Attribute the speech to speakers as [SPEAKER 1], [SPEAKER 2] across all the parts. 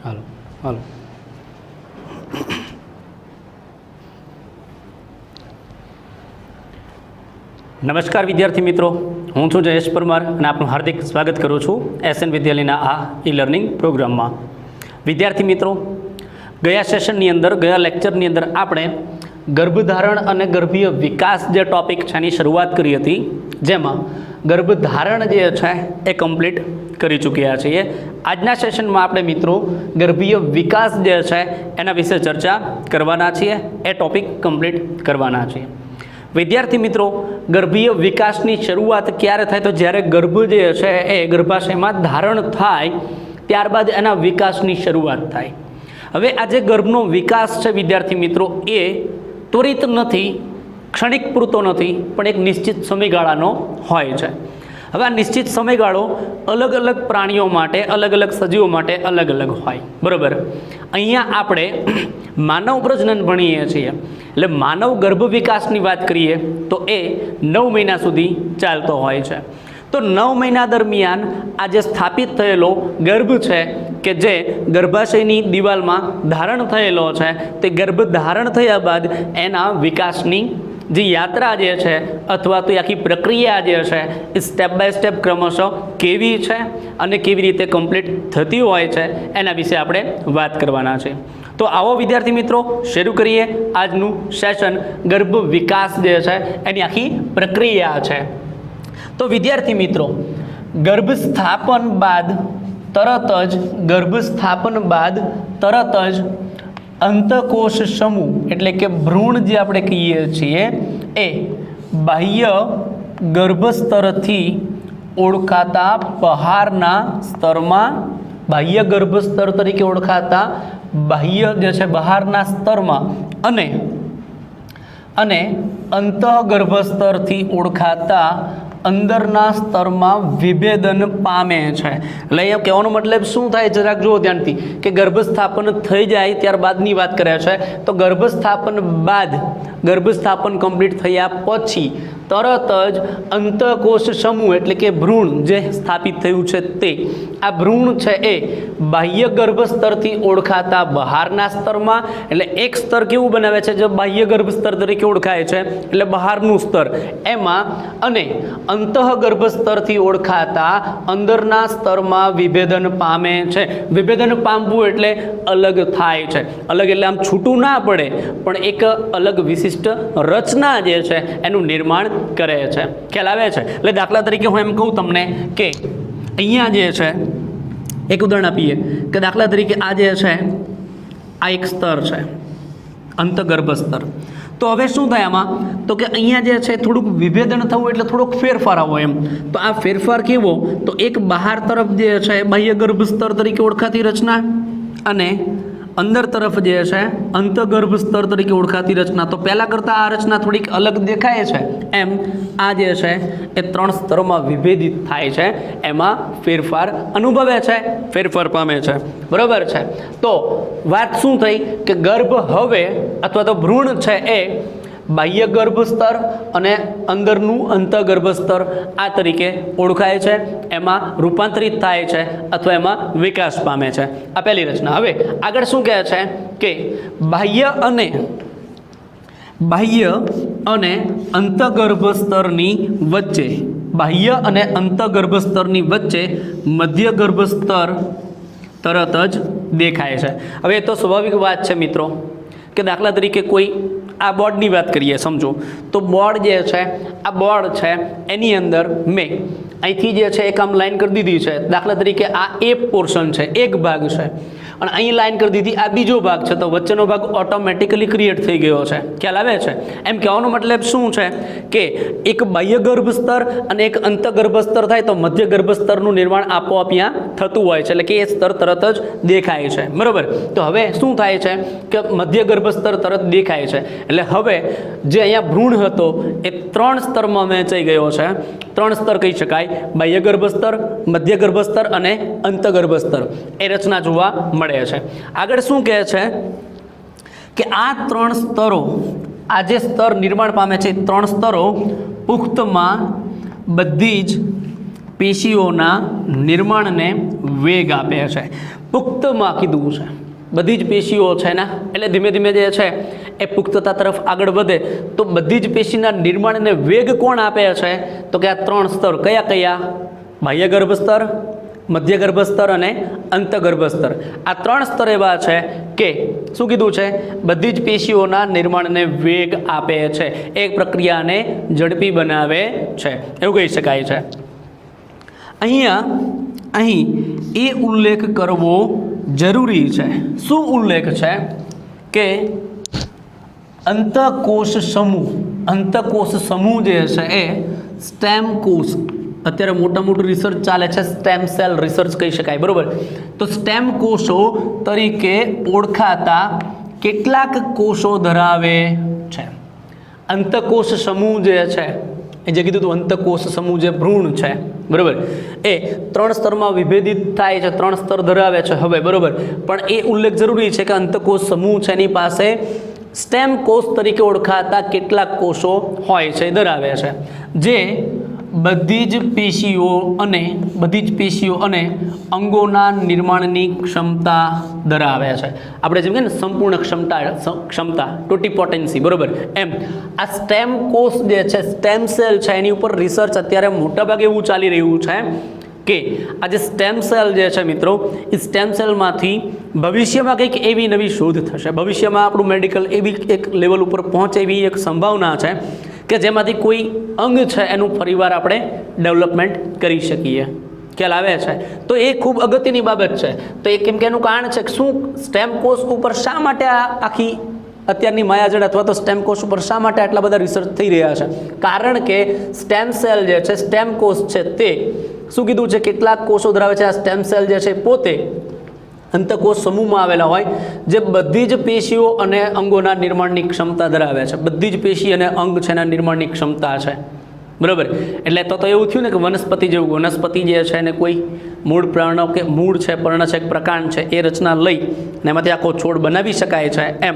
[SPEAKER 1] હાલો હાલો. નમસ્કાર વિદ્યાર્થી મિત્રો, હું છું જયેશ પરમાર અને આપનું હાર્દિક સ્વાગત કરું છું એસએન વિદ્યાલયના આ ઈ લર્નિંગ પ્રોગ્રામમાં. વિદ્યાર્થી મિત્રો, ગયા સેશનની અંદર, ગયા લેક્ચરની અંદર આપણે ગર્ભધારણ અને ગર્ભીય વિકાસ જે ટોપિક છે એની શરૂઆત કરી હતી, જેમાં ગર્ભધારણ જે છે એ કમ્પ્લીટ કરી ચૂક્યા છીએ. આજના સેશનમાં આપણે મિત્રો ગર્ભીય વિકાસ જે છે એના વિશે ચર્ચા કરવાના છીએ, એ ટોપિક કમ્પ્લીટ કરવાના છીએ. વિદ્યાર્થી મિત્રો, ગર્ભીય વિકાસની શરૂઆત ક્યારે થાય? તો જ્યારે ગર્ભ જે છે એ ગર્ભાશયમાં ધારણ થાય ત્યારબાદ એના વિકાસની શરૂઆત થાય. હવે આ જે ગર્ભનો વિકાસ છે વિદ્યાર્થી મિત્રો, એ ત્વરિત નથી, ક્ષણિક પૂરતો નથી, પણ એક નિશ્ચિત સમયગાળાનો હોય છે. હવે આ નિશ્ચિત સમયગાળો અલગ અલગ પ્રાણીઓ માટે, અલગ અલગ સજીવો માટે અલગ અલગ હોય, બરાબર. અહીંયા આપણે માનવ પ્રજનન ભણીએ છીએ, એટલે માનવ ગર્ભ વિકાસની વાત કરીએ તો એ 9 મહિના સુધી ચાલતો હોય છે. તો 9 મહિના દરમિયાન આ જે સ્થાપિત થયેલો ગર્ભ છે કે જે ગર્ભાશયની દિવાલમાં ધારણ થયેલો છે, તે ગર્ભ ધારણ થયા બાદ એના વિકાસની જે યાત્રા જે છે અથવા તો આખી પ્રક્રિયા જે છે એ સ્ટેપ બાય સ્ટેપ ક્રમશઃ કેવી છે અને કેવી રીતે કમ્પ્લીટ થતી હોય છે એના વિશે આપણે વાત કરવાના છે. તો આવો વિદ્યાર્થી મિત્રો, શરૂ કરીએ આજનું સેશન. ગર્ભ વિકાસ જે છે એની આખી પ્રક્રિયા છે. તો વિદ્યાર્થી મિત્રો, ગર્ભસ્થાપન બાદ તરત જ અંતકોષ સમૂહ એટલે કે ભ્રૂણ જે આપણે કહીએ છીએ એ બાહ્ય ગર્ભસ્તરથી ઓળખાતા બહારના સ્તરમાં, બાહ્ય ગર્ભસ્તર તરીકે ઓળખાતા બાહ્ય જે છે બહારના સ્તરમાં અને અંતઃગર્ભસ્તરથી ઓળખાતા અંદરના સ્તરમાં વિભેદન પામે છે. એટલે અહીંયા કહેવાનો મતલબ શું થાય, જરાક જુઓ ધ્યાનથી, કે ગર્ભસ્થાપન થઈ જાય ત્યારબાદની વાત કરે છે. તો ગર્ભસ્થાપન કમ્પ્લીટ થયા પછી તરત જ અંતઃકોષ સમૂહ એટલે કે ભ્રૂણ જે સ્થાપિત થયું છે તે, આ ભ્રૂણ છે એ બાહ્ય ગર્ભસ્તરથી ઓળખાતા બહારના સ્તરમાં, એટલે એક સ્તર કેવું બનાવે છે જે બાહ્ય ગર્ભસ્તર તરીકે ઓળખાય છે એટલે બહારનું સ્તર, એમાં અને અંતઃગર્ભસ્તરથી ઓળખાતા અંદરના સ્તરમાં વિભેદન પામે છે. વિભેદન પામવું એટલે અલગ થાય છે. અલગ એટલે આમ છૂટું ના પડે, પણ એક અલગ વિશિષ્ટ રચના જે છે એનું નિર્માણ કરે છે. ખ્યાલ આવે છે? એટલે દાખલા તરીકે હું એમ કહું તમને કે અહીંયા જે છે એક ઉદાહરણ આપીએ કે દાખલા તરીકે આ જે છે આ એક સ્તર છે, અંતઃગર્ભ સ્તર. તો હવે શું થાય આમાં? તો કે અહીંયા જે છે થોડુંક વિભેદન થવું એટલે થોડોક ફેરફાર આવો એમ. તો આ ફેરફાર કેવો? તો એક બહાર તરફ જે છે બાહ્ય ગર્ભ સ્તર તરીકે ઓળખાતી રચના અને અંદર તરફ જે છે અંતઃગર્ભ સ્તર તરીકે ઓળખાતી રચના. તો પહેલાં કરતાં આ રચના થોડીક અલગ દેખાય છે, એમ આ જે છે એ 3 સ્તરોમાં વિભેદિત થાય છે, એમાં ફેરફાર અનુભવે છે, ફેરફાર પામે છે, બરાબર છે. તો વાત શું થઈ કે ગર્ભ હવે અથવા તો ભ્રૂણ છે એ બાહ્ય ગર્ભ સ્તર અને અંદરનું અંતઃગર્ભ સ્તર આ તરીકે ઓળખાય છે, એમાં રૂપાંતરિત થાય છે અથવા એમાં વિકાસ પામે છે. આ પહેલી રચના. હવે આગળ શું કહે છે કે બાહ્ય અને અંતઃગર્ભ સ્તરની વચ્ચે, બાહ્ય અને અંતઃગર્ભ સ્તરની વચ્ચે મધ્ય ગર્ભ સ્તર તરત જ દેખાય છે. હવે એ તો સ્વાભાવિક વાત છે મિત્રો કે દાખલા તરીકે કોઈ આ બોર્ડની વાત કરીએ, સમજો તો બોર્ડ જે છે, આ બોર્ડ છે એની અંદર મેં અહીંથી જે છે એક આમ લાઈન કરી દીધી છે. દાખલા તરીકે આ એ પોર્શન છે, એક ભાગ છે, અને અહીં લાઈન કરી દીધી આ બીજો ભાગ છે, તો વચ્ચેનો ભાગ ઓટોમેટિકલી ક્રિએટ થઈ ગયો છે. ખ્યાલ આવે છે? એમ કહેવાનો મતલબ શું છે કે એક બાહ્ય ગર્ભ સ્તર અને એક અંતઃગર્ભ સ્તર થાય તો મધ્ય ગર્ભ સ્તરનું નિર્માણ આપોઆપ ત્યાં થતું હોય છે, એટલે કે એ સ્તર તરત જ દેખાય છે, બરાબર. તો હવે શું થાય છે કે મધ્ય ગર્ભ સ્તર તરત દેખાય છે, એટલે હવે જે અહીંયા ભ્રૂણ હતો એ 3 સ્તરમાં વહેંચાઈ ગયો છે. 3 સ્તર કહી શકાય: બાહ્ય ગર્ભ સ્તર, મધ્ય ગર્ભ સ્તર અને અંતઃગર્ભ સ્તર. એ રચના જોવા મળે છે. આગળ શું કહે છે કે આ 3 સ્તરો, આ જે સ્તર નિર્માણ પામે છે 3 સ્તરો પુખ્તમાં બધી જ પેશીઓના નિર્માણને વેગ આપે છે. પુખ્તમાં કીધું છે, બધી જ પેશીઓ છે ને એટલે ધીમે ધીમે જે છે એ પુખ્તતા તરફ આગળ વધે તો બધી જ પેશીના નિર્માણને વેગ કોણ આપે છે? તો કે આ 3 સ્તર કયા કયા? બાહ્ય ગર્ભસ્તર, મધ્ય ગર્ભસ્તર અને અંતઃગર્ભસ્તર. આ 3 સ્તર એવા છે કે શું કીધું છે? બધી જ પેશીઓના નિર્માણને વેગ આપે છે, એક પ્રક્રિયાને ઝડપી બનાવે છે એવું કહી શકાય છે. અહીં એ ઉલ્લેખ કરવો જરૂરી છે. શું ઉલ્લેખ છે? કે અંતઃકોષ સમૂહ જે છે એ સ્ટેમ કોષ, અત્યારે મોટું રિસર્ચ ચાલે છે, સ્ટેમ સેલ રિસર્ચ કહી શકાય, બરોબર? તો સ્ટેમ કોષો તરીકે ઓળખાતા કેટલાક કોષો ધરાવે છે. અંતઃકોષ સમૂહ જે છે એ જે કીધું હતું, અંતઃકોષ સમૂહ જે ભ્રૂણ છે, બરોબર, એ 3 સ્તરમાં વિભેદિત થાય છે, 3 સ્તર ધરાવે છે. હવે બરોબર, પણ એ ઉલ્લેખ જરૂરી છે કે અંતઃકોષ સમૂહ છે એની પાસે સ્ટેમ કોષ તરીકે ઓળખાતા કેટલાક કોષો હોય છે, ધરાવે છે, જે બધી જ પેશીઓ અને અંગોના નિર્માણની ક્ષમતા ધરાવે છે. આપણે જેમ કે ને સંપૂર્ણ ક્ષમતા ટોટીપોટેન્સી, બરોબર, એમ આ સ્ટેમ કોષ જે છે, સ્ટેમ સેલ છે, એની ઉપર રિસર્ચ અત્યારે મોટાભાગે એવું ચાલી રહ્યું છે કે આ જે સ્ટેમ સેલ જે છે મિત્રો, એ સ્ટેમ સેલમાંથી ભવિષ્યમાં કંઈક એવી નવી શોધ થશે, ભવિષ્યમાં આપણું મેડિકલ એવી એક લેવલ ઉપર પહોંચે એવી એક સંભાવના છે કે જેમાંથી કોઈ અંગ છે એનું ફરીવાર આપણે ડેવલપમેન્ટ કરી શકીએ. ખ્યાલ આવે છે? તો એ ખૂબ અગત્યની બાબત છે. તો એ કેમ કે એનું કારણ છે કે શું સ્ટેમ કોષ ઉપર શા માટે આ આખી અત્યારની માયાજળ અથવા તો સ્ટેમ કોષ ઉપર શા માટે આટલા બધા રિસર્ચ થઈ રહ્યા છે? કારણ કે સ્ટેમ સેલ જે છે, સ્ટેમ કોષ છે, તે શું કીધું છે? કેટલાક કોષો ધરાવે છે. આ સ્ટેમ સેલ જે છે પોતે અંતઃકોષ સમૂહમાં આવેલા હોય જે બધી જ પેશીઓ અને અંગોના નિર્માણની ક્ષમતા ધરાવે છે. બધી જ પેશી અને અંગ છે એના નિર્માણની ક્ષમતા છે, બરાબર. એટલે તો એવું થયું ને કે વનસ્પતિ જેવું, વનસ્પતિ જે છે એને કોઈ મૂળ પ્રાણો કે મૂળ છે, પર્ણ છે, પ્રકાંડ છે, એ રચના લઈ ને એમાંથી આખો છોડ બનાવી શકાય છે, એમ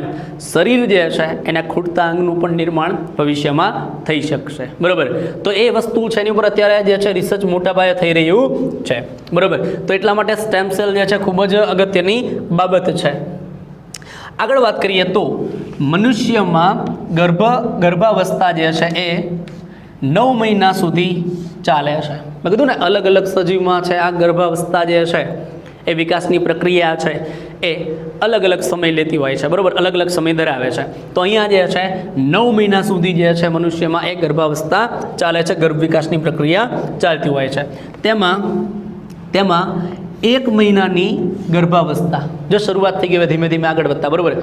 [SPEAKER 1] શરીર જે છે એના ખૂટતા અંગનું પણ નિર્માણ ભવિષ્યમાં થઈ શકશે, બરાબર. તો એ વસ્તુ છે એની ઉપર અત્યારે જે છે રિસર્ચ મોટા પાયે થઈ રહ્યું છે, બરાબર. તો એટલા માટે સ્ટેમ સેલ જે છે ખૂબ જ અગત્યની બાબત છે. આગળ વાત કરીએ તો મનુષ્યમાં ગર્ભાવસ્થા જે છે એ 9 મહિના સુધી ચાલે છે. મેં કીધું ને અલગ અલગ સજીવમાં છે આ ગર્ભાવસ્થા જે છે એ વિકાસની પ્રક્રિયા છે એ અલગ અલગ સમય લેતી હોય છે, બરાબર, અલગ અલગ સમય ધરાવે છે. તો અહીંયા જે છે 9 મહિના સુધી જે છે મનુષ્યમાં એ ગર્ભાવસ્થા ચાલે છે, ગર્ભ વિકાસની પ્રક્રિયા ચાલતી હોય છે. તેમાં 1 મહિનાની ગર્ભાવસ્થા જો શરૂઆત થઈ ગઈ હોય ધીમે ધીમે આગળ વધતા, બરાબર.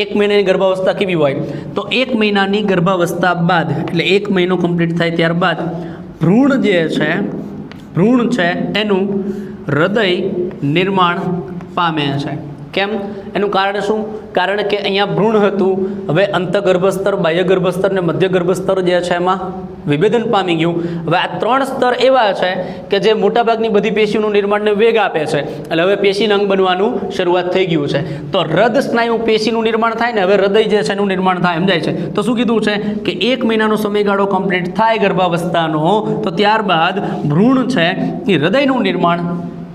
[SPEAKER 1] 1 મહિનાની ગર્ભાવસ્થા કેવી હોય? તો 1 મહિનાની ગર્ભાવસ્થા બાદ એટલે 1 મહિનો કમ્પ્લીટ થાય ત્યારબાદ ભ્રૂણ છે એનું હૃદય નિર્માણ પામે છે. કેમ? એનું કારણ શું? કારણ કે અહીંયા ભ્રૂણ હતું, હવે અંતઃગર્ભસ્તર, બાહ્ય ગર્ભસ્તર ને મધ્ય ગર્ભસ્તર જે છે એમાં વિભેદન પામી ગયું. હવે આ 3 સ્તર એવા છે કે જે મોટાભાગની બધી પેશીઓનું નિર્માણને વેગ આપે છે. એટલે હવે પેશીનું અંગ બનવાનું શરૂઆત થઈ ગયું છે. તો હૃદ સ્નાયુ પેશીનું નિર્માણ થાય ને હવે હૃદય જે છે એનું નિર્માણ થાય, સમજાય છે? તો શું કીધું છે કે 1 મહિનાનો સમયગાળો કમ્પ્લીટ થાય ગર્ભાવસ્થાનો, તો ત્યારબાદ ભ્રૂણ છે એ હૃદયનું નિર્માણ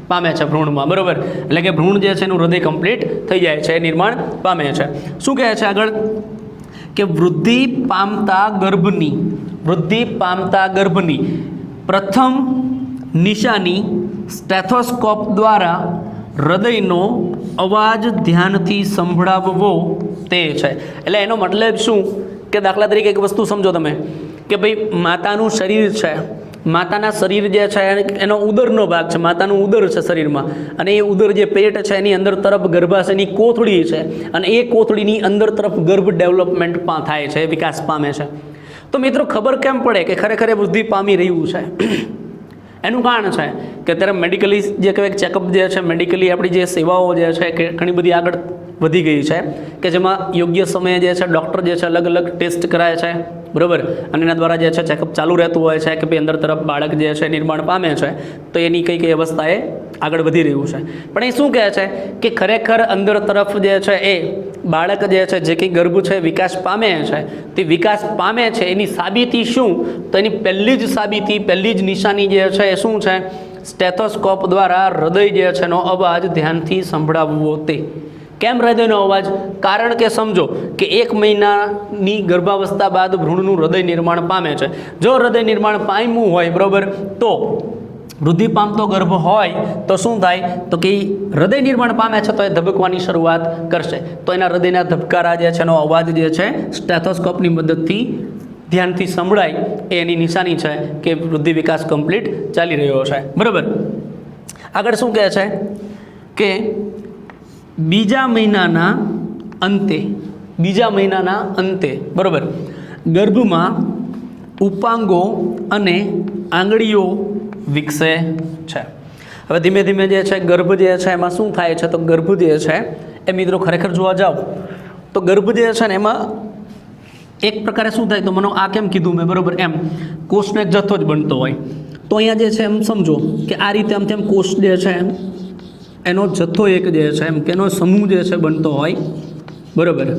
[SPEAKER 1] પામે છે ભ્રૂણમાં, બરાબર. એટલે કે ભ્રૂણ જે છે એનું હૃદય કમ્પ્લીટ થઈ જાય છે, નિર્માણ પામે છે. શું કહે છે આગળ? કે વૃદ્ધિ પામતા ગર્ભની પ્રથમ નિશાની સ્ટેથોસ્કોપ દ્વારા હૃદયનો અવાજ ધ્યાનથી સંભળાવવો તે છે. એટલે એનો મતલબ શું કે દાખલા તરીકે એક વસ્તુ સમજો તમે કે ભાઈ માતાનું શરીર છે, માતાના શરીર જે છે એનો ઉદરનો ભાગ છે, માતાનું ઉદર છે શરીરમાં, અને એ ઉદર જે પેટ છે એની અંદર તરફ ગર્ભાશયની કોથળી છે, અને એ કોથળીની અંદર તરફ ગર્ભ ડેવલપમેન્ટ થાય છે, વિકાસ પામે છે. તો મિત્રો ખબર કેમ પડે કે ખરેખર વૃદ્ધિ પામી રહ્યું છે? એનું કારણ છે કે અત્યારે મેડિકલી જે કહેવાય ચેકઅપ જે છે, મેડિકલી આપણી જે સેવાઓ જે છે કે ઘણી બધી આગળ વધી ગઈ છે કે જેમાં યોગ્ય સમયે જે છે ડૉક્ટર જે છે અલગ અલગ ટેસ્ટ કરાય છે, બરાબર, અને એના દ્વારા જે છે ચેકઅપ ચાલુ રહેતું હોય છે કે ભાઈ અંદર તરફ બાળક જે છે નિર્માણ પામે છે, તો એની કઈ અવસ્થાએ આગળ વધી રહ્યું છે. પણ એ શું કહે છે કે ખરેખર અંદર તરફ જે છે એ બાળક જે છે જે કંઈ ગર્ભ છે વિકાસ પામે છે, તે વિકાસ પામે છે એની સાબિતી શું? તો એની પહેલી જ નિશાની જે છે એ શું છે? સ્ટેથોસ્કોપ દ્વારા હૃદય જે છે એનો અવાજ ધ્યાનથી સંભળાવવો તે. કેમ હૃદયનો અવાજ? કારણ કે સમજો કે 1 મહિનાની ગર્ભાવસ્થા બાદ ભ્રૂણનું હૃદય નિર્માણ પામે છે. જો હૃદય નિર્માણ પામ્યું હોય બરાબર, તો વૃદ્ધિ પામતો ગર્ભ હોય તો શું થાય તો કે હૃદય નિર્માણ પામે છે તો એ ધબકવાની શરૂઆત કરશે. તો એના હૃદયના ધબકારા જે છે એનો અવાજ જે છે સ્ટેથોસ્કોપની મદદથી ધ્યાનથી સંભળાય એ એની નિશાની છે કે વૃદ્ધિ વિકાસ કમ્પ્લીટ ચાલી રહ્યો છે. બરાબર. આગળ શું કહે છે કે બીજા મહિનાના અંતે બરાબર ગર્ભમાં ઉપાંગો અને આંગળીઓ વિકસે છે. હવે ધીમે ધીમે જે છે ગર્ભ જે છે એમાં શું થાય છે તો ગર્ભ જે છે એ મિત્રો ખરેખર જોવા જાઓ તો ગર્ભ જે છે ને એમાં એક પ્રકારે શું થાય તો મને આ કેમ કીધું મેં બરાબર એમ કોષનો એક જથ્થો જ બનતો હોય. તો અહીંયા જે છે એમ સમજો કે આ રીતે આમ તેમ કોષ જે છે એનો જથ્થો એક જે છે એમ કે એનો સમૂહ જે છે બનતો હોય બરાબર.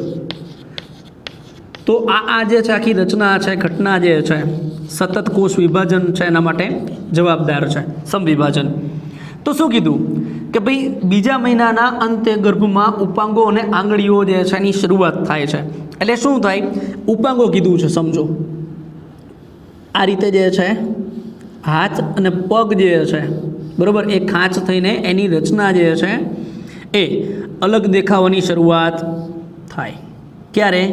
[SPEAKER 1] તો આ જે છે આખી રચના છે ઘટના જે છે સતત કોષ વિભાજન છે એના માટે જવાબદાર છે, સમવિભાજન. તો શું કીધું કે ભાઈ બીજા મહિનાના અંતે ગર્ભમાં ઉપાંગો અને આંગળીઓ જે છે એની શરૂઆત થાય છે. એટલે શું થાય ઉપાંગો કીધું છે સમજો આ રીતે જે છે હાથ અને પગ જે છે બરાબર એ ખાંચ થઈને એની રચના જે છે એ અલગ દેખાવાની શરૂઆત થાય. ક્યારે?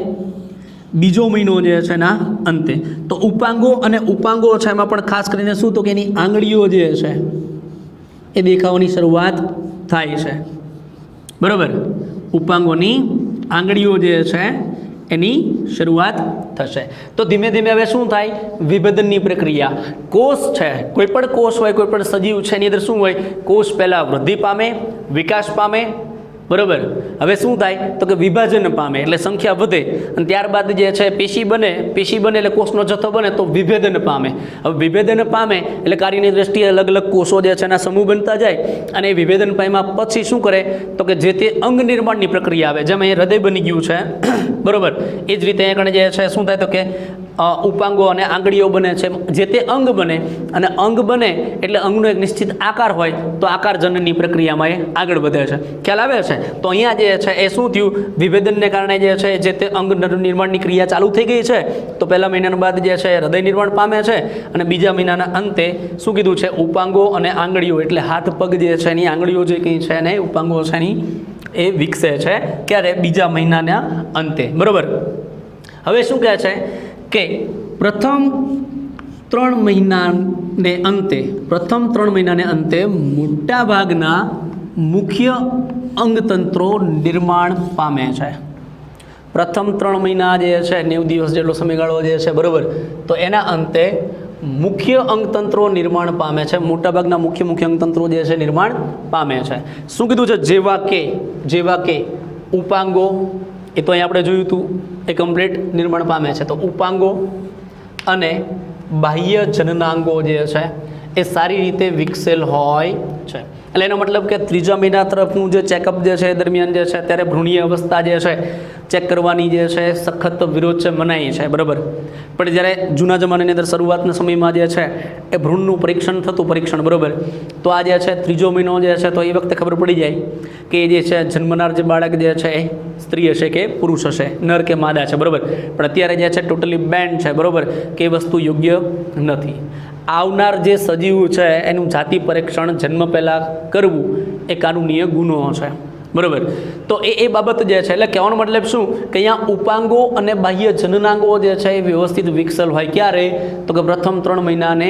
[SPEAKER 1] બીજો મહિનો જે છે એના અંતે. તો ઉપાંગો છે એમાં પણ ખાસ કરીને શું તો કે એની આંગળીઓ જે છે એ દેખાવાની શરૂઆત થાય છે બરાબર. ઉપાંગોની આંગળીઓ જે છે એની શરૂઆત થશે. તો ધીમે ધીમે હવે શું થાય વિભેદનની પ્રક્રિયા. કોષ છે કોઈ પણ કોષ હોય કોઈ પણ સજીવ છે એની અંદર શું હોય કોષ પહેલાં વૃદ્ધિ પામે વિકાસ પામે બરાબર. હવે શું થાય તો કે વિભાજન પામે એટલે સંખ્યા વધે અને ત્યારબાદ જે છે પેશી બને એટલે કોષનો જથ્થો બને તો વિભેદન પામે. હવે વિભેદન પામે એટલે કાર્યની દ્રષ્ટિએ અલગ અલગ કોષો જે છે એના સમૂહ બનતા જાય અને એ વિભેદન પામ્યા પછી શું કરે તો કે જે તે અંગ નિર્માણની પ્રક્રિયા આવે. જેમ અહીં હૃદય બની ગયું છે બરાબર એ જ રીતે અહીંયા જે છે શું થાય તો કે ઉપાંગો અને આંગળીઓ બને છે. જે તે અંગ બને અને અંગ બને એટલે અંગનો એક નિશ્ચિત આકાર હોય તો આકારજનનની પ્રક્રિયામાં એ આગળ વધે છે. ખ્યાલ આવે છે? તો અહીંયા જે છે એ શું થયું વિભેદનને કારણે જે તે અંગ નિર્માણની ક્રિયા ચાલુ થઈ ગઈ છે. તો પહેલા મહિના બાદ જે છે હૃદય નિર્માણ પામે છે અને બીજા મહિનાના અંતે શું કીધું છે ઉપાંગો અને આંગળીઓ એટલે હાથ પગ જે છે એની આંગળીઓ જે કંઈ છે ને ઉપાંગો છે એની એ વિકસે છે. ક્યારે? બીજા મહિનાના અંતે બરાબર. હવે શું કહે છે કે પ્રથમ 3 મહિનાને અંતે મોટા ભાગના મુખ્ય અંગતંત્રો નિર્માણ પામે છે. પ્રથમ 3 મહિના જે છે 90 દિવસ જેટલો સમયગાળો જે છે બરાબર તો એના અંતે મુખ્ય અંગતંત્રો નિર્માણ પામે છે. મોટાભાગના મુખ્ય અંગતંત્રો જે છે નિર્માણ પામે છે. શું કીધું છે? જેવા કે ઉપાંગો એ તો અહીં આપણે જોયું હતું એ કમ્પ્લીટ નિર્માણ પામે છે. તો ઉપાંગો અને બાહ્ય જનનાંગો જે છે એ સારી રીતે વિકસેલ હોય છે. એટલે એનો મતલબ કે ત્રીજા મહિના તરફનું જે ચેકઅપ જે છે દરમિયાન જે છે ત્યારે ભ્રૂણીય અવસ્થા જે છે ચેક કરવાની જે છે સખત વિરોધ છે મનાઈ છે બરાબર. પણ જ્યારે જૂના જમાનાની અંદર શરૂઆતના સમયમાં જે છે એ ભ્રૂણનું પરીક્ષણ બરાબર. તો આ જે છે ત્રીજો મહિનો જે છે તો એ વખતે ખબર પડી જાય કે જે છે જન્મનાર જે બાળક જે છે એ સ્ત્રી હશે કે પુરુષ હશે, નર કે માદા છે બરાબર. પણ અત્યારે જે છે ટોટલી બેન્ડ છે બરાબર કે એ વસ્તુ યોગ્ય નથી. આવનાર જે સજીવ છે એનું જાતિ પરીક્ષણ જન્મ પહેલાં કરવું એ કાનૂનીય ગુનો છે બરાબર. તો એ બાબત જે છે એટલે કહેવાનો મતલબ શું કે અહીંયા ઉપાંગો અને બાહ્ય જનનાંગો જે છે એ વ્યવસ્થિત વિકસેલ હોય. ક્યારે? તો કે પ્રથમ 3 મહિનાને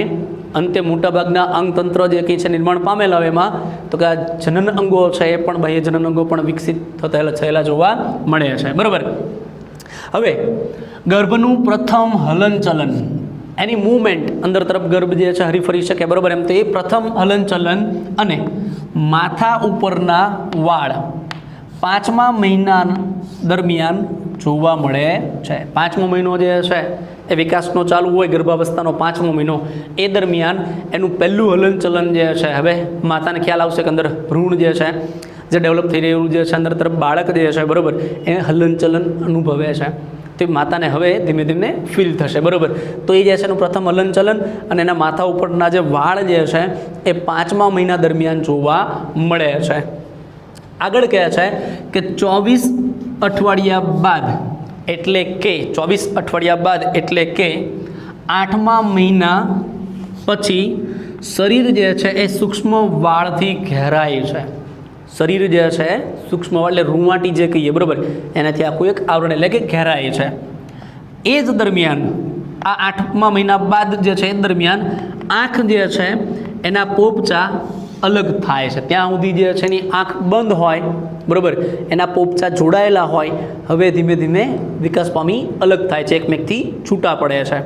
[SPEAKER 1] અંતે મોટાભાગના અંગતંત્ર જે કંઈ છે નિર્માણ પામેલા હોય એમાં તો કે આ જનન અંગો છે એ પણ બાહ્ય જનન અંગો પણ વિકસિત થયેલા જોવા મળે છે બરાબર. હવે ગર્ભનું પ્રથમ હલનચલન એની મૂવમેન્ટ અંદર તરફ ગર્ભ જે છે હરીફરી શકે બરાબર. એમ તો એ પ્રથમ હલનચલન અને માથા ઉપરના વાળ 5મા મહિના દરમિયાન જોવા મળે છે. 5મો મહિનો જે છે એ વિકાસનો ચાલુ હોય ગર્ભાવસ્થાનો 5મો મહિનો એ દરમિયાન એનું પહેલું હલનચલન જે છે હવે માતાને ખ્યાલ આવશે કે અંદર ભ્રૂણ જે છે જે ડેવલપ થઈ રહ્યું જે છે અંદર તરફ બાળક જે છે બરાબર એ હલનચલન અનુભવે છે. તો એ માતાને હવે ધીમે ધીમે ફીલ થશે, બરાબર. તો એ જે છે એનું પ્રથમ હલનચલન અને એના માથા ઉપરના જે વાળ જે છે એ 5મા મહિના દરમિયાન જોવા મળે છે. આગળ કહે છે કે 24 અઠવાડિયા બાદ એટલે કે 24 અઠવાડિયા બાદ એટલે કે 8મા મહિના પછી શરીર જે છે એ સૂક્ષ્મ વાળથી ઘેરાય છે. શરીર જે છે સૂક્ષ્મ વાળ એટલે રૂંવાટી જે કહીએ, બરાબર, એનાથી આખું એક આવરણ એટલે કે ઘેરાય છે. એ જ દરમિયાન આ 8મા મહિના બાદ જે છે એ દરમિયાન આંખ જે છે એના પોપચા અલગ થાય છે. ત્યાં સુધી જે છે એની આંખ બંધ હોય, બરાબર, એના પોપચા જોડાયેલા હોય, હવે ધીમે ધીમે વિકાસ પામી અલગ થાય છે, એકમેકથી છૂટા પડે છે.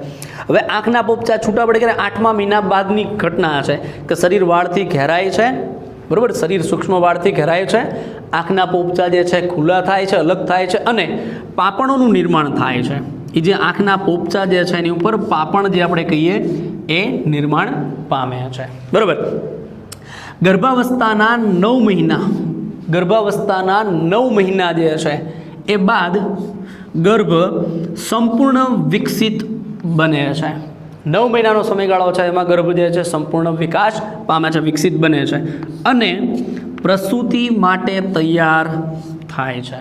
[SPEAKER 1] હવે આંખના પોપચા છૂટા પડે કે 8મા મહિના બાદની ઘટના છે કે શરીર વાળથી ઘેરાય છે, બરાબર, શરીર સૂક્ષ્મ વાળથી ઘેરાય છે, આંખના પોપચા જે છે ખુલ્લા થાય છે, અલગ થાય છે અને પાપણોનું નિર્માણ થાય છે. એ જે આંખના પોપચા જે છે એની ઉપર પાપણ જે આપણે કહીએ એ નિર્માણ પામે છે, બરાબર. ગર્ભાવસ્થાના 9 મહિના જે છે એ બાદ ગર્ભ સંપૂર્ણ વિકસિત બને છે. 9 મહિનાનો સમયગાળો છે એમાં ગર્ભ જે છે સંપૂર્ણ વિકાસ પામે છે, વિકસિત બને છે અને પ્રસૂતિ માટે તૈયાર થાય છે.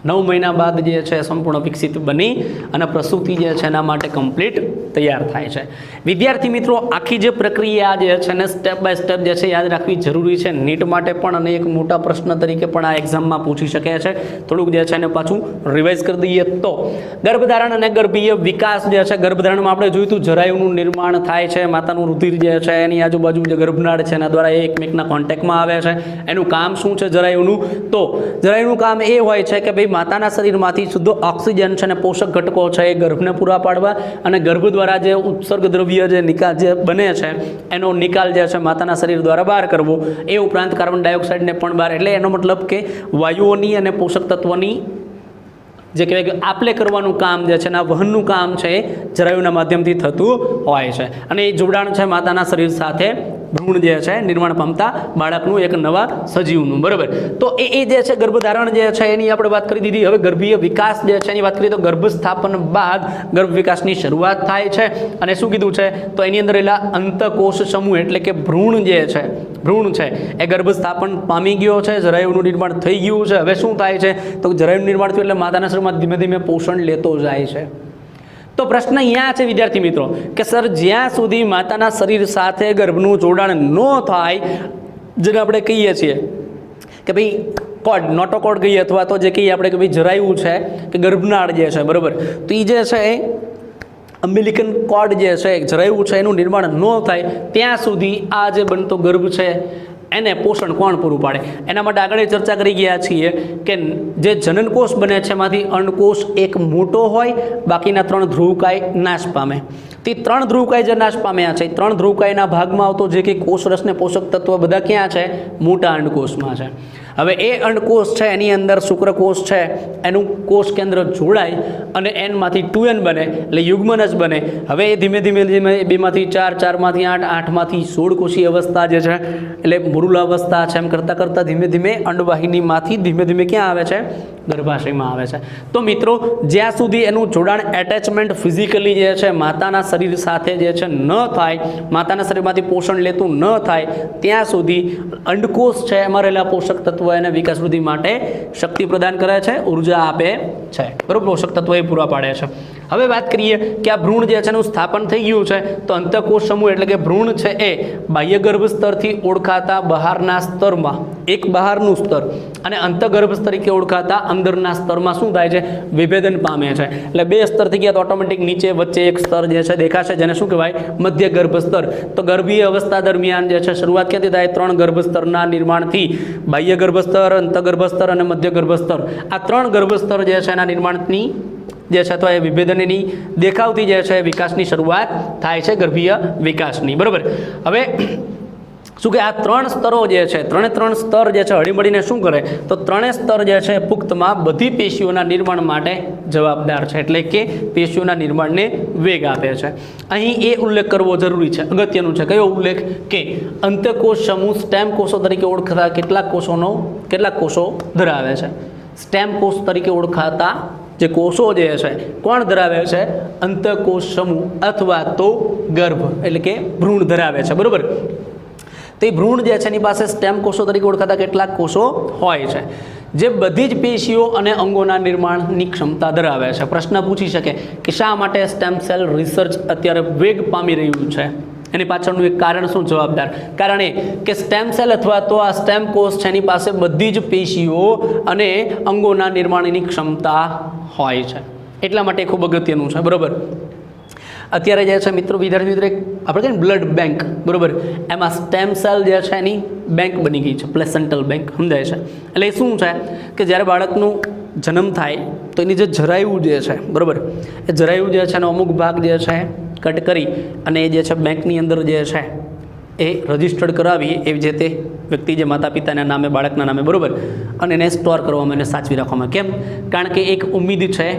[SPEAKER 1] 9 મહિના બાદ જે છે સંપૂર્ણ વિકસિત બની અને પ્રસૂતિ જે છે એના માટે કમ્પ્લીટ તૈયાર થાય છે. વિદ્યાર્થી મિત્રો, આખી જે પ્રક્રિયા જે છે ને સ્ટેપ બાય સ્ટેપ જે છે યાદ રાખવી જરૂરી છે નીટ માટે પણ, અને એક મોટા પ્રશ્ન તરીકે પણ આ એક્ઝામમાં પૂછી શકે છે. થોડુંક જે છે એને પાછું રિવાઇઝ કરી દઈએ તો ગર્ભધારણ અને ગર્ભીય વિકાસ જે છે, ગર્ભધારણમાં આપણે જોયું હતું જરાયુનું નિર્માણ થાય છે, માતાનું રુધિર જે છે એની આજુબાજુ જે ગર્ભનાળ છે એના દ્વારા એ એકમેકના કોન્ટેક્ટમાં આવે છે. એનું કામ શું છે જરાયુનું? તો જરાયુનું કામ એ હોય છે કે ભાઈ માતાના શરીરમાંથી શુદ્ધ ઓક્સિજન છે અને પોષક ઘટકો છે એ ગર્ભને પૂરા પાડવા અને ગર્ભ દ્વારા જે ઉત્સર્ગ દ્રવ્ય જે નિકાલ જે બને છે એનો નિકાલ જે છે માતાના શરીર દ્વારા બહાર કરવો. એ ઉપરાંત કાર્બન ડાયોક્સાઇડને પણ બહાર, એટલે એનો મતલબ કે વાયુઓની અને પોષક તત્વોની જે કહેવાય કે આપલે કરવાનું કામ જે છે એના વહનનું કામ છે એ જરાયુના માધ્યમથી થતું હોય છે. અને એ જોડાણ છે માતાના શરીર સાથે ભ્રૂણ જે છે નિર્માણ પામતા બાળકનું એક નવા સજીવનું, બરાબર. તો એ જે છે ગર્ભધારણ જે છે એની આપણે વાત કરી દીધી. હવે ગર્ભીય વિકાસ જે છે એની વાત કરીએ તો ગર્ભ સ્થાપન બાદ ગર્ભ વિકાસની શરૂઆત થાય છે. અને શું કીધું છે તો એની અંદર રહેલા અંતકોષ સમૂહ એટલે કે ભ્રૂણ જે છે, ભ્રૂણ છે એ ગર્ભ સ્થાપન પામી ગયો છે, જરાયુનું નિર્માણ થઈ ગયું છે. હવે શું થાય છે તો જરાયુનું નિર્માણ થયું એટલે માતાના શરીરમાં ધીમે ધીમે પોષણ લેતો જાય છે. તો પ્રશ્ન અહીંયા છે વિદ્યાર્થી મિત્રો કે સર જ્યાં સુધી માતાના શરીર સાથે ગર્ભનું જોડાણ ન થાય, જેને આપણે કહીએ છીએ કે ભાઈ કોડ, નોટોકોડ કહીએ અથવા તો જે કહીએ આપણે કે ભાઈ જરાયું છે કે ગર્ભનાળ જે છે, બરાબર, તો એ જે છે અમ્બિલિકલ કોડ જે છે જરાયું છે એનું નિર્માણ ન થાય ત્યાં સુધી આ જે બનતો ગર્ભ છે એને પોષણ કોણ પૂરું પાડે? એના માટે આગળ ચર્ચા કરી ગયા છીએ કે જે જનનકોષ બને છે એમાંથી અંડકોષ એક મોટો હોય, બાકીના 3 ધ્રુવકાય નાશ પામે. તે 3 ધ્રુવકાય જે નાશ પામ્યા છે, 3 ધ્રુવકાયના ભાગમાં આવતો જે કે કોષરસ ને પોષક તત્વ બધા ક્યાં છે? મોટા અંડકોષમાં છે. હવે એ અંડકોષ છે એની અંદર શુક્રકોષ છે એનું કોષ કેન્દ્ર જોડાય અને એનમાંથી 2n બને એટલે યુગ્મનજ બને. હવે એ ધીમે ધીમે ધીમે 2માંથી 4, 4માંથી 8, 8માંથી 16 કોષીય અવસ્થા જે છે એટલે મૃલ અવસ્થા છે એમ કરતાં કરતાં ધીમે ધીમે અંડવાહિનીમાંથી ધીમે ધીમે ક્યાં આવે છે? ગર્ભાશયમાં આવે છે. તો મિત્રો જ્યાં સુધી એનું જોડાણ એટેચમેન્ટ ફિઝિકલી જે છે માતાના શરીર સાથે જે છે ન થાય, માતાના શરીરમાંથી પોષણ લેતું ન થાય ત્યાં સુધી અંડકોષ છે એમાં રહેલા પોષક તત્વો એને વિકાસ વૃદ્ધિ માટે શક્તિ પ્રદાન કરે છે, ઉર્જા આપે છે, બરાબર, પોષક તત્વો એ પૂરા પાડે છે. હવે વાત કરીએ કે આ ભ્રૂણ જે છે એનું સ્થાપન થઈ ગયું છે તો અંતકોષ સમૂહ એટલે કે ભ્રૂણ છે એ બાહ્ય ગર્ભ સ્તરથી ઓળખાતા બહારના સ્તરમાં, એક બહારનું સ્તર અને અંતગર્ભ તરીકે ઓળખાતા અંદરના સ્તરમાં શું થાય છે? વિભેદન પામે છે. એટલે 2 સ્તર થઈ ગયા તો ઓટોમેટિક નીચે વચ્ચે એક સ્તર જે છે દેખાશે જેને શું કહેવાય? મધ્ય ગર્ભ સ્તર. તો ગર્ભીય અવસ્થા દરમિયાન જે છે શરૂઆત ક્યાંથી થાય? 3 ગર્ભ સ્તરના નિર્માણથી. બાહ્ય ગર્ભ સ્તર, અંતગર્ભ સ્તર અને મધ્ય ગર્ભ સ્તર, આ 3 ગર્ભ સ્તર જે છે એના નિર્માણની જે છે તો એ વિભેદનની દેખાવથી જે છે વિકાસની શરૂઆત થાય છે, ગર્ભીય વિકાસની, બરાબર. હવે શું કે આ 3 સ્તરો જે છે, 3 સ્તર જે છે હળીમળીને શું કરે તો 3 સ્તર જે છે પુખ્તમાં બધી પેશીઓના નિર્માણ માટે જવાબદાર છે, એટલે કે પેશીઓના નિર્માણને વેગ આપે છે. અહીં એ ઉલ્લેખ કરવો જરૂરી છે, અગત્યનું છે. કયો ઉલ્લેખ? કે અંતકોષ સમૂહ સ્ટેમ કોષો તરીકે ઓળખાતા કેટલાક કોષો ધરાવે છે. સ્ટેમ કોષ તરીકે ઓળખાતા જે કોષો જે છે કોણ ધરાવે છે? અંતઃકોષ સમૂહ અથવા તો ગર્ભ એટલે કે ભ્રૂણ ધરાવે છે, બરાબર. તો એ ભ્રૂણ જે છે એની પાસે સ્ટેમ કોષો તરીકે ઓળખાતા કેટલાક કોષો હોય છે જે બધી જ પેશીઓ અને અંગોના નિર્માણની ક્ષમતા ધરાવે છે. પ્રશ્ન પૂછી શકે કે શા માટે સ્ટેમ સેલ રિસર્ચ અત્યારે વેગ પામી રહ્યું છે? એની પાછળનું એક કારણ શું જવાબદાર? કારણ એ કે સ્ટેમ સેલ અથવા તો આ સ્ટેમ કોષ છે એની પાસે બધી જ પેશીઓ અને અંગોના નિર્માણની ક્ષમતા હોય છે, એટલા માટે ખૂબ અગત્યનું છે, બરાબર. અત્યારે જે છે મિત્રો, વિદ્યાર્થી મિત્રો, આપણે કહીએ ને બ્લડ બેંક, બરાબર, એમાં સ્ટેમ સેલ જે છે એની બેંક બની ગઈ છે, પ્લેસેન્ટલ બેંક, સમજાય છે. એટલે એ શું છે કે જ્યારે બાળકનું જન્મ થાય તો એની જે જરાયું જે છે, બરાબર, એ જરાયું જે છે એનો અમુક ભાગ જે છે કટ કરી અને એ જે છે બેંકની અંદર જે છે એ રજિસ્ટર્ડ કરાવી એ જે તે વ્યક્તિ જે માતા પિતાના નામે, બાળકના નામે, બરાબર, અને એને સ્ટોર કરવામાં, એને સાચવી રાખવામાં. કેમ? કારણ કે એક ઉમ્મીદ છે,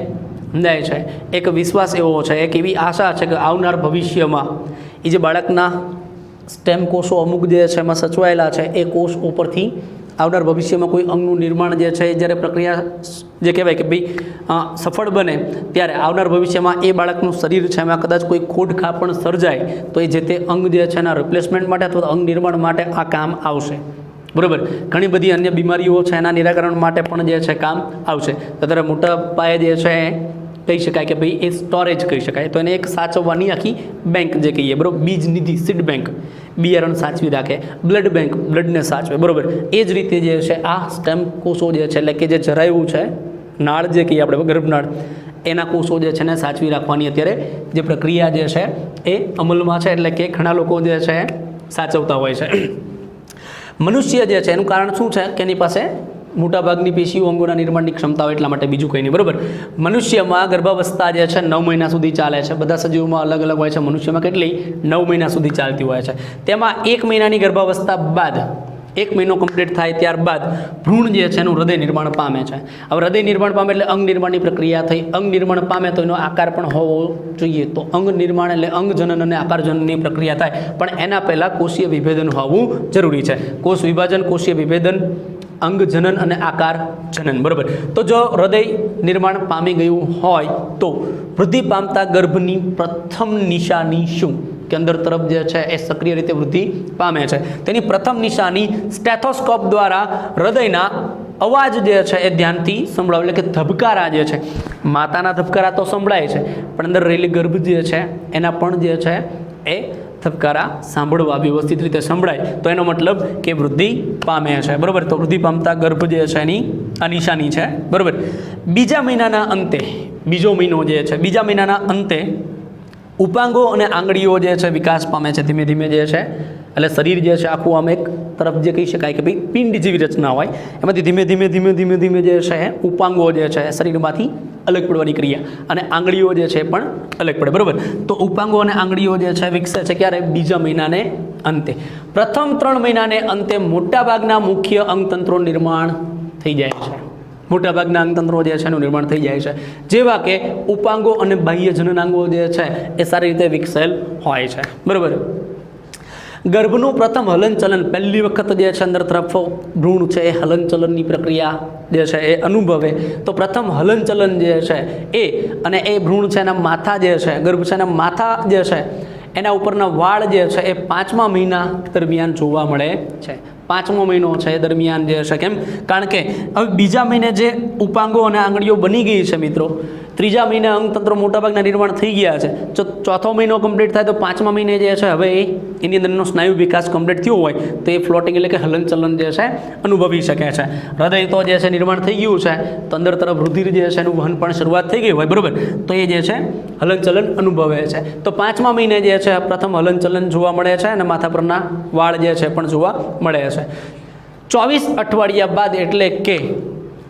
[SPEAKER 1] સમજાય છે, એક વિશ્વાસ એવો છે, એક એવી આશા છે કે આવનાર ભવિષ્યમાં એ જે બાળકના સ્ટેમ કોષો અમુક જે છે એમાં સચવાયેલા છે એ કોષ ઉપરથી આવનાર ભવિષ્યમાં કોઈ અંગનું નિર્માણ જે છે જ્યારે પ્રક્રિયા જે કહેવાય કે ભાઈ સફળ બને ત્યારે આવનાર ભવિષ્યમાં એ બાળકનું શરીર છે એમાં કદાચ કોઈ ખોડખાં પણ સર્જાય તો એ જે તે અંગ જે છે એના રિપ્લેસમેન્ટ માટે અથવા અંગ નિર્માણ માટે આ કામ આવશે, બરાબર. ઘણી બધી અન્ય બીમારીઓ છે એના નિરાકરણ માટે પણ જે છે કામ આવશે. અત્યારે મોટા પાયે જે છે કહી શકાય કે ભાઈ એ સ્ટોરેજ કહી શકાય, તો એને એક સાચવવાની આખી બેંક જે કહીએ, બરાબર, બીજ નિધિ, સીડ બેંક, બિયારણ સાચવી રાખે, બ્લડ બેંક, બ્લડને સાચવે, બરાબર. એ જ રીતે જે છે આ સ્ટેમ કોષો જે છે એટલે કે જે જરાયું છે, નાળ જે કહીએ આપણે, ગર્ભનાળ, એના કોષો જે છે ને સાચવી રાખવાની અત્યારે જે પ્રક્રિયા જે છે એ અમલમાં છે, એટલે કે ઘણા લોકો જે છે સાચવતા હોય છે. મનુષ્ય જે છે એનું કારણ શું છે કે એની પાસે મોટાભાગની પેશીઓ અંગોના નિર્માણની ક્ષમતા હોય, એટલા માટે બીજું કંઈ નહીં, બરાબર. મનુષ્યમાં ગર્ભાવસ્થા જે છે 9 મહિના સુધી ચાલે છે. બધા સજીવોમાં અલગ અલગ હોય છે. મનુષ્યમાં કેટલી? 9 મહિના સુધી ચાલતી હોય છે. તેમાં 1 મહિનાની ગર્ભાવસ્થા બાદ, 1 મહિનો કમ્પ્લીટ થાય ત્યારબાદ ભ્રૂણ જે છે એનું હૃદય નિર્માણ પામે છે. હવે હૃદય નિર્માણ પામે એટલે અંગ નિર્માણની પ્રક્રિયા થઈ. અંગ નિર્માણ પામે તો એનો આકાર પણ હોવો જોઈએ. તો અંગ નિર્માણ એટલે અંગ જનન અને આકાર જનનની પ્રક્રિયા થાય, પણ એના પહેલાં કોષીય વિભેદન હોવું જરૂરી છે. કોષ વિભાજન, કોષીય વિભેદન, અંગ જનન અને આકાર જનન, બરાબર. તો જો હૃદય નિર્માણ પામી ગયું હોય તો વૃદ્ધિ પામતા ગર્ભની પ્રથમ નિશાની શું? કે અંદર તરફ જે છે એ સક્રિય રીતે વૃદ્ધિ પામે છે. તેની પ્રથમ નિશાની સ્ટેથોસ્કોપ દ્વારા હૃદયના અવાજ જે છે એ ધ્યાનથી સંભળાવ, એટલે કે ધબકારા જે છે, માતાના ધબકારા તો સંભળાય છે પણ અંદર રહેલી ગર્ભ જે છે એના પણ જે છે એ ધબકારા સાંભળવા, વ્યવસ્થિત રીતે સંભળાય તો એનો મતલબ કે વૃદ્ધિ પામે છે, બરાબર. તો વૃદ્ધિ પામતા ગર્ભ જે છે એની આ નિશાની છે, બરાબર. બીજા મહિનાના અંતે, બીજો મહિનો જે છે, બીજા મહિનાના અંતે ઉપાંગો અને આંગળીઓ જે છે વિકાસ પામે છે ધીમે ધીમે જે છે. એટલે શરીર જે છે આખું આમ એક તરફ જે કહી શકાય કે ભાઈ પિંડ જેવી રચના હોય, એમાંથી ધીમે ધીમે ધીમે ધીમે ધીમે જે છે ઉપાંગો જે છે શરીરમાંથી અલગ પડવાની ક્રિયા, અને આંગળીઓ જે છે પણ અલગ પડે, બરાબર. તો ઉપાંગો અને આંગળીઓ જે છે વિકસે છે ક્યારે? બીજા મહિનાને અંતે. પ્રથમ 3 મહિનાને અંતે મોટાભાગના મુખ્ય અંગતંત્રો નિર્માણ થઈ જાય છે. મોટાભાગના અંગતંત્રો જે છે એનું નિર્માણ થઈ જાય છે, જેવા કે ઉપાંગો અને બાહ્ય જનનાંગો જે છે એ સારી રીતે વિકસેલ હોય છે, બરાબર. ગર્ભનું પ્રથમ હલનચલન, પહેલી વખત જે છે અંદર તરફ ભ્રૂણ છે એ હલનચલનની પ્રક્રિયા જે છે એ અનુભવે તો પ્રથમ હલનચલન જે છે એ, અને એ ભ્રૂણ છે એના માથા જે છે, ગર્ભ છે એના માથા જે છે એના ઉપરના વાળ જે છે એ 5મા મહિના દરમિયાન જોવા મળે છે. 5મો મહિનો છે એ દરમિયાન જે છે. કેમ? કારણ કે હવે બીજા મહિને જે ઉપાંગો અને આંગળીઓ બની ગઈ છે મિત્રો, 3જા મહિને અંગતંત્રો મોટાભાગના નિર્માણ થઈ ગયા છે. જો 4થો મહિનો કમ્પ્લીટ થાય તો 5મા મહિને જે છે હવે એની અંદરનો સ્નાયુ વિકાસ કમ્પ્લીટ થયો હોય તો એ ફ્લોટિંગ એટલે કે હલનચલન જે છે અનુભવી શકે છે. હૃદય તો જે છે નિર્માણ થઈ ગયું છે તો અંદર તરફ રુધિર જે છે એનું વહન પણ શરૂઆત થઈ ગઈ હોય, બરાબર. તો એ જે છે હલનચલન અનુભવે છે. તો 5મા મહિને જે છે પ્રથમ હલનચલન જોવા મળે છે અને માથા પરના વાળ જે છે પણ જોવા મળે છે. 24 અઠવાડિયા બાદ એટલે કે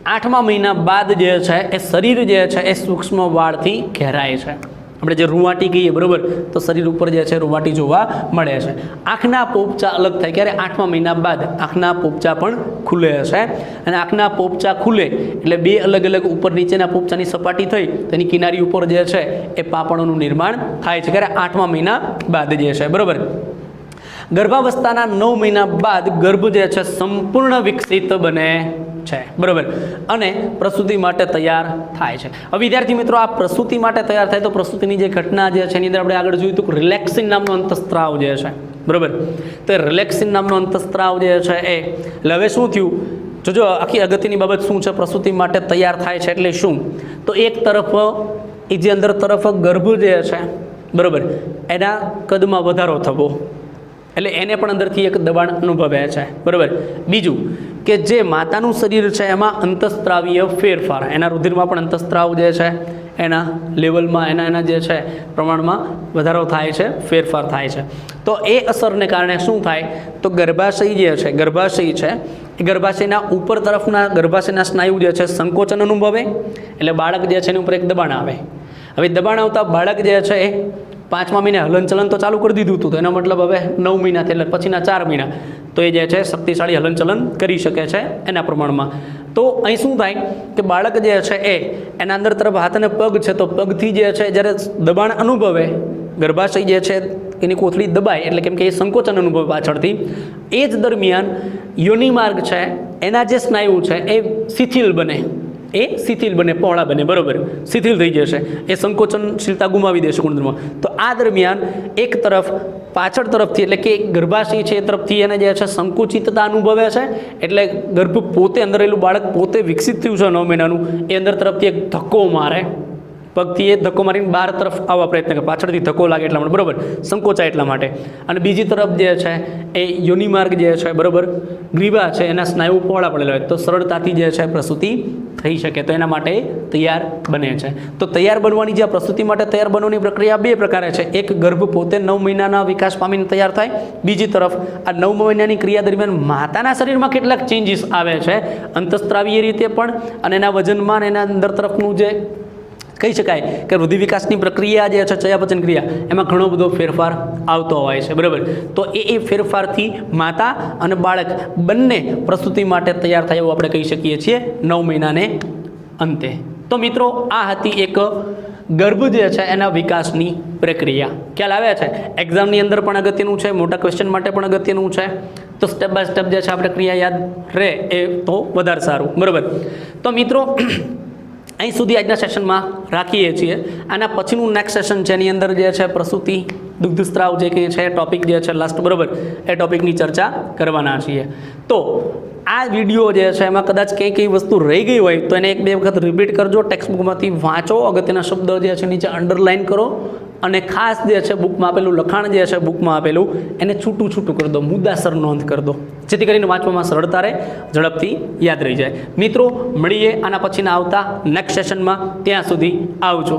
[SPEAKER 1] 8મા મહિના બાદ જે છે એ શરીર જે છે એ સૂક્ષ્મ વાળથી ઘેરાય છે. આપણે જે રૂંવાટી કહીએ, બરાબર, તો શરીર ઉપર જે છે રૂંવાટી જોવા મળે છે. આંખના પોપચા અલગ થાય ક્યારે? 8મા મહિના બાદ આંખના પોપચા પણ ખુલે છે, અને આંખના પોપચા ખુલે એટલે 2 અલગ અલગ ઉપર નીચેના પોપચાની સપાટી થઈ તેની કિનારી ઉપર જે છે એ પાંપણોનું નિર્માણ થાય છે ક્યારે? 8મા મહિના બાદ જે છે, બરાબર. ગર્ભાવસ્થાના 9 મહિના બાદ ગર્ભ જે છે સંપૂર્ણ વિકસિત બને છે, બરાબર, અને પ્રસૂતિ માટે તૈયાર થાય છે. હવે વિદ્યાર્થી મિત્રો, આ પ્રસૂતિ માટે તૈયાર થાય તો પ્રસૂતિની જે ઘટના જે છે એની અંદર આપણે આગળ જોયું હતું કે રિલેક્સિન નામનો અંતઃસ્ત્રાવ જે છે, બરાબર, તો એ રિલેક્સિન નામનો અંતઃસ્ત્રાવ જે છે એ એટલે હવે શું થયું, જોજો આખી અગત્યની બાબત શું છે, પ્રસૂતિ માટે તૈયાર થાય છે એટલે શું, તો એક તરફ એ જે અંદર તરફ ગર્ભ જે છે, બરાબર, એના કદમાં વધારો થવો, એટલે એને પણ અંદરથી એક દબાણ અનુભવે છે, બરાબર. બીજું કે જે માતાનું શરીર છે એમાં અંતઃસ્ત્રાવીય ફેરફાર, એના રુધિરમાં પણ અંતઃસ્ત્રાવ જે છે એના લેવલમાં એના જે છે પ્રમાણમાં વધારો થાય છે, ફેરફાર થાય છે. તો એ અસરને કારણે શું થાય, તો ગર્ભાશય જે છે, ગર્ભાશય છે એ ગર્ભાશયના ઉપર તરફના ગર્ભાશયના સ્નાયુ જે છે સંકોચન અનુભવે, એટલે બાળક જે છે એની ઉપર એક દબાણ આવે. હવે દબાણ આવતા બાળક જે છે એ 5મા મહિને હલનચલન તો ચાલુ કરી દીધું હતું, તો એનો મતલબ હવે 9 મહિનાથી એટલે પછીના 4 મહિના તો એ જે છે શક્તિશાળી હલનચલન કરી શકે છે એના પ્રમાણમાં. તો અહીં શું થાય કે બાળક જે છે એના અંદર તરફ હાથ અને પગ છે, તો પગથી જે છે જ્યારે દબાણ અનુભવે, ગર્ભાશય જે છે એની કોથળી દબાય, એટલે કેમ કે એ સંકોચન અનુભવે પાછળથી, એ જ દરમિયાન યોનિ માર્ગ છે એના જે સ્નાયુ છે એ શિથિલ બને, પહોળા બને, બરાબર, શિથિલ થઈ જશે, એ સંકોચનશીલતા ગુમાવી દેશે ગુણધર્મ. તો આ દરમિયાન એક તરફ પાછળ તરફથી, એટલે કે ગર્ભાશય છે એ તરફથી એને જે છે સંકુચિતતા અનુભવે છે, એટલે ગર્ભ પોતે અંદર રહેલું બાળક પોતે વિકસિત થયું છે 9 મહિનાનું, એ અંદર તરફથી એક ધક્કો મારે, પગથી એ ધક્કો મારીને બહાર તરફ આવવા પ્રયત્ન કરે, પાછળથી ધક્કો લાગે એટલા માટે, બરાબર, સંકોચાય એટલા માટે. અને બીજી તરફ જે છે એ યોનિ માર્ગ જે છે, બરાબર, ગ્રીવા છે એના સ્નાયુ પહોળા પડેલા હોય તો સરળતાથી જે છે પ્રસૂતિ થઈ શકે, તો એના માટે તૈયાર બને છે. તો તૈયાર બનવાની જે પ્રસૂતિ માટે તૈયાર બનવાની પ્રક્રિયા 2 પ્રકારે છે. એક ગર્ભ પોતે 9 મહિનાના વિકાસ પામીને તૈયાર થાય, બીજી તરફ આ 9 મહિનાની ક્રિયા દરમિયાન માતાના શરીરમાં કેટલાક ચેન્જીસ આવે છે, અંતઃસ્ત્રાવીય રીતે પણ, અને એના વજનમાં એના અંદર તરફનું જે કહી શકાય કે વૃદ્ધિ વિકાસની પ્રક્રિયા જે છે, ચયાપચન ક્રિયા, એમાં ઘણો બધો ફેરફાર આવતો હોય છે, બરાબર. તો એ ફેરફારથી માતા અને બાળક બંને પ્રસૂતિ માટે તૈયાર થાય એવું આપણે કહી શકીએ છીએ 9 મહિનાને અંતે. તો મિત્રો, આ હતી એક ગર્ભ જે છે એના વિકાસની પ્રક્રિયા. ખ્યાલ આવે છે? એક્ઝામની અંદર પણ અગત્યનું છે, મોટા ક્વેશ્ચન માટે પણ અગત્યનું છે. તો સ્ટેપ બાય સ્ટેપ જે છે આ પ્રક્રિયા યાદ રહે એ તો વધારે સારું, બરાબર. તો મિત્રો, અહીં સુધી આજના સેશનમાં રાખીએ છીએ. આના પછીનું નેક્સ્ટ સેશન છે એની અંદર જે છે પ્રસૂતિ, દુગ્ધસ્ત્રાવ જે કંઈ છે ટોપિક જે છે લાસ્ટ, બરાબર, એ ટોપિકની ચર્ચા કરવાના છીએ. તો આ વિડીયો જે છે એમાં કદાચ કઈ વસ્તુ રહી ગઈ હોય તો એને 1-2 વખત રિપીટ કરજો, ટેક્સ્ટબુકમાંથી વાંચો, અગત્યના શબ્દો જે છે નીચે અંડરલાઇન કરો, અને ખાસ જે છે બુકમાં આપેલું લખાણ જે છે બુકમાં આપેલું એને છૂટું કરી દો, મુદ્દાસર નોંધ કરી દો, જેથી કરીને વાંચવામાં સરળતા રહે, ઝડપથી યાદ રહી જાય. મિત્રો, મળીએ આના પછીના આવતા નેક્સ્ટ સેશનમાં. ત્યાં સુધી આવજો.